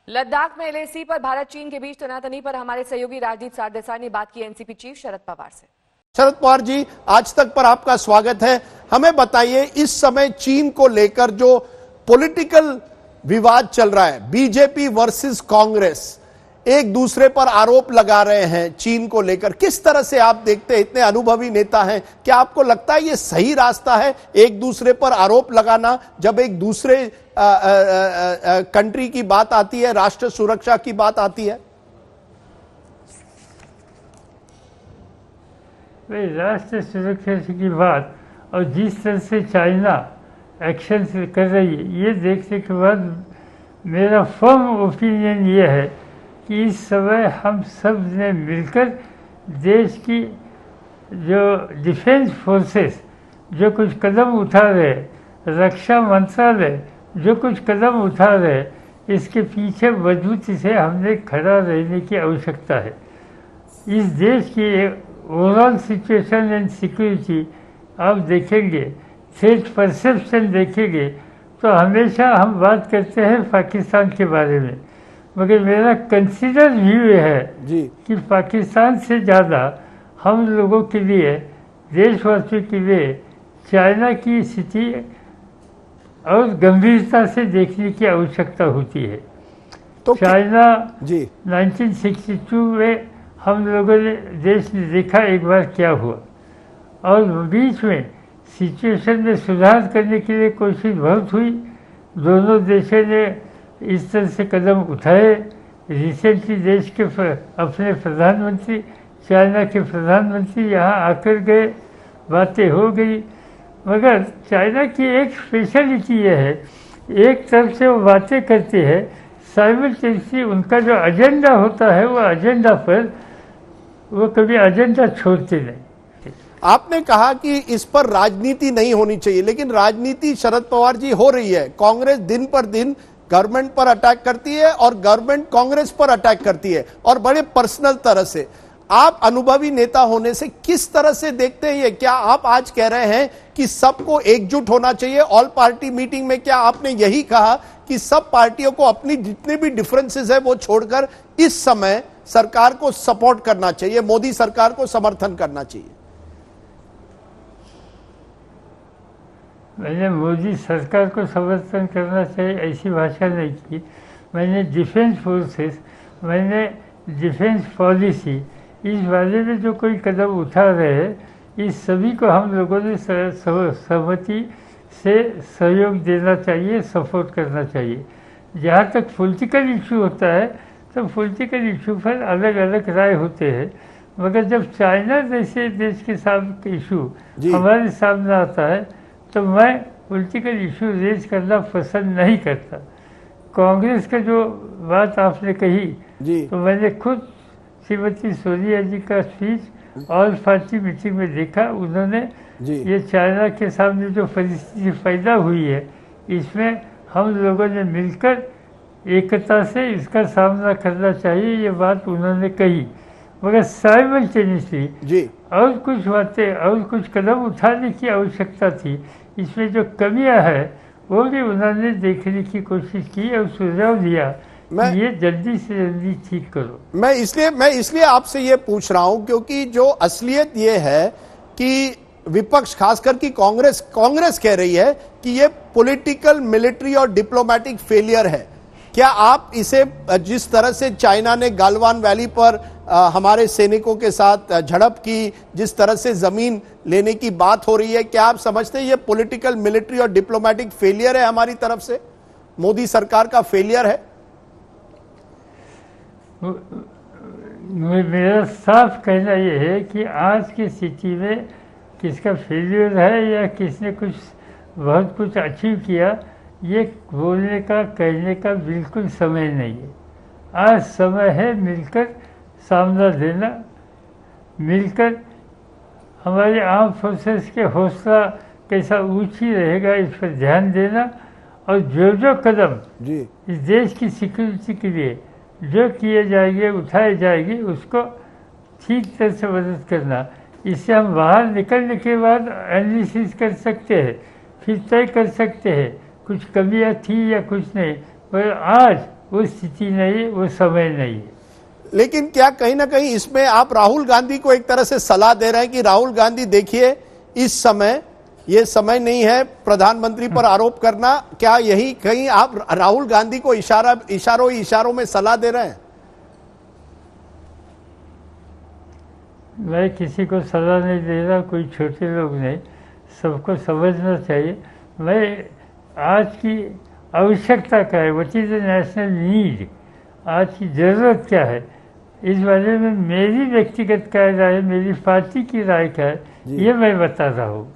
लद्दाख में एलएसी पर भारत चीन के बीच तनातनी पर हमारे सहयोगी राजदीप सरदेसाई ने बात की एनसीपी चीफ शरद पवार से। शरद पवार जी, आज तक पर आपका स्वागत है। हमें बताइए, इस समय चीन को लेकर जो पॉलिटिकल विवाद चल रहा है, बीजेपी वर्सेस कांग्रेस एक दूसरे पर आरोप लगा रहे हैं चीन को लेकर, किस तरह से आप देखते हैं? इतने अनुभवी नेता हैं, क्या आपको लगता है ये सही रास्ता है एक दूसरे पर आरोप लगाना, जब एक दूसरे कंट्री की बात आती है, राष्ट्र सुरक्षा की बात आती है? राष्ट्र सुरक्षा की बात और जिस तरह से चाइना एक्शन कर रही है, ये देखने के बाद मेरा फर्म ओपिनियन ये है कि इस समय हम सब ने मिलकर देश की जो डिफेंस फोर्सेस जो कुछ कदम उठा रहे, रक्षा मंत्रालय जो कुछ कदम उठा रहे, इसके पीछे मजबूती से हमने खड़ा रहने की आवश्यकता है। इस देश की ओवरऑल सिचुएशन एंड सिक्योरिटी आप देखेंगे, थ्रेट परसेप्शन देखेंगे, तो हमेशा हम बात करते हैं पाकिस्तान के बारे में, मगर मेरा कंसिडर व्यू है जी कि पाकिस्तान से ज़्यादा हम लोगों के लिए, देशवासियों के लिए चाइना की स्थिति और गंभीरता से देखने की आवश्यकता होती है। तो चाइना जी 1962 में हम लोगों ने देश ने देखा एक बार क्या हुआ, और बीच में सिचुएशन में सुधार करने के लिए कोशिश बहुत हुई। दोनों देशों ने इस तरह से कदम उठाए। रिसेंटली देश के अपने प्रधानमंत्री, चाइना के प्रधानमंत्री यहाँ आकर गए, बातें हो गई, मगर चाइना की एक स्पेशलिटी ये है, एक तरफ से वो बातें करते हैं, साइमल्टेनियसली उनका जो एजेंडा होता है वो एजेंडा पर वो कभी एजेंडा छोड़ते नहीं। आपने कहा कि इस पर राजनीति नहीं होनी चाहिए, लेकिन राजनीति शरद पवार जी हो रही है। कांग्रेस दिन पर दिन गवर्नमेंट पर अटैक करती है और गवर्नमेंट कांग्रेस पर अटैक करती है, और बड़े पर्सनल तरह से। आप अनुभवी नेता होने से किस तरह से देखते हैं ये? क्या आप आज कह रहे हैं कि सबको एकजुट होना चाहिए? ऑल पार्टी मीटिंग में क्या आपने यही कहा कि सब पार्टियों को अपनी जितने भी डिफरेंसेस है वो छोड़कर इस समय सरकार को सपोर्ट करना चाहिए, मोदी सरकार को समर्थन करना चाहिए? मैंने मोदी सरकार को समर्थन करना चाहिए ऐसी भाषा नहीं की। मैंने डिफेंस फोर्सेस, मैंने डिफेंस पॉलिसी, इस बारे में जो कोई कदम उठा रहे हैं, इस सभी को हम लोगों ने सहमति से सहयोग देना चाहिए, सपोर्ट करना चाहिए। जहाँ तक पॉलिटिकल इशू होता है तो पॉलिटिकल इशू पर अलग अलग राय होते हैं, मगर जब चाइना जैसे देश के सामने इशू हमारे सामने आता है तो मैं पॉलिटिकल इशू रेज करना पसंद नहीं करता। कांग्रेस का जो बात आपने कही जी, तो मैंने खुद श्रीमती सोनिया जी का स्पीच ऑल पार्टी मीटिंग में देखा। उन्होंने ये चाइना के सामने जो परिस्थिति पैदा हुई है, इसमें हम लोगों ने मिलकर एकता से इसका सामना करना चाहिए, ये बात उन्होंने कही। मगर साइमल्टेनियसली जी और कुछ बातें और कुछ कदम उठाने की आवश्यकता थी। इसमें जो कमियां है वो भी उन्होंने देखने की कोशिश की और सुझाव दिया, ये जल्दी से जल्दी ठीक करो। मैं इसलिए आपसे ये पूछ रहा हूं क्योंकि जो असलियत ये है कि विपक्ष, खासकर की कांग्रेस कह रही है कि ये पॉलिटिकल, मिलिट्री और डिप्लोमेटिक फेलियर है। क्या आप इसे, जिस तरह से चाइना ने गालवान वैली पर हमारे सैनिकों के साथ झड़प की, जिस तरह से जमीन लेने की बात हो रही है, क्या आप समझते हैं ये पॉलिटिकल, मिलिट्री और डिप्लोमेटिक फेलियर है हमारी तरफ से, मोदी सरकार का फेलियर है? मेरा साफ कहना यह है कि आज की स्थिति में किसका फेलियर है या किसने कुछ बहुत कुछ अचीव किया, ये बोलने का, कहने का बिल्कुल समय नहीं है। आज समय है मिलकर सामना देना, मिलकर हमारे आर्म फोर्सेस के हौसला कैसा ऊंची रहेगा इस पर ध्यान देना, और जो कदम जी इस देश की सिक्योरिटी के लिए जो किए जाएंगे, उठाए जाएंगे, उसको ठीक तरह से मदद करना। इससे हम बाहर निकलने के बाद एनालिसिस कर सकते हैं, फिर तय कर सकते हैं कुछ कमियां थी या कुछ नहीं। पर आज वो स्थिति नहीं है, वो समय नहीं है। लेकिन क्या कहीं ना कहीं इसमें आप राहुल गांधी को एक तरह से सलाह दे रहे हैं कि राहुल गांधी देखिए, इस समय ये समय नहीं है प्रधानमंत्री पर आरोप करना? क्या यही कहीं आप राहुल गांधी को इशारों में सलाह दे रहे हैं? मैं किसी को सलाह नहीं दे रहा, कोई छोटे लोग नहीं, सबको समझना चाहिए। मैं आज की आवश्यकता क्या है, what is the national need, आज की ज़रूरत क्या है, इस बारे में मेरी व्यक्तिगत क्या राय है, मेरी पार्टी की राय क्या है, ये मैं बता रहा हूँ।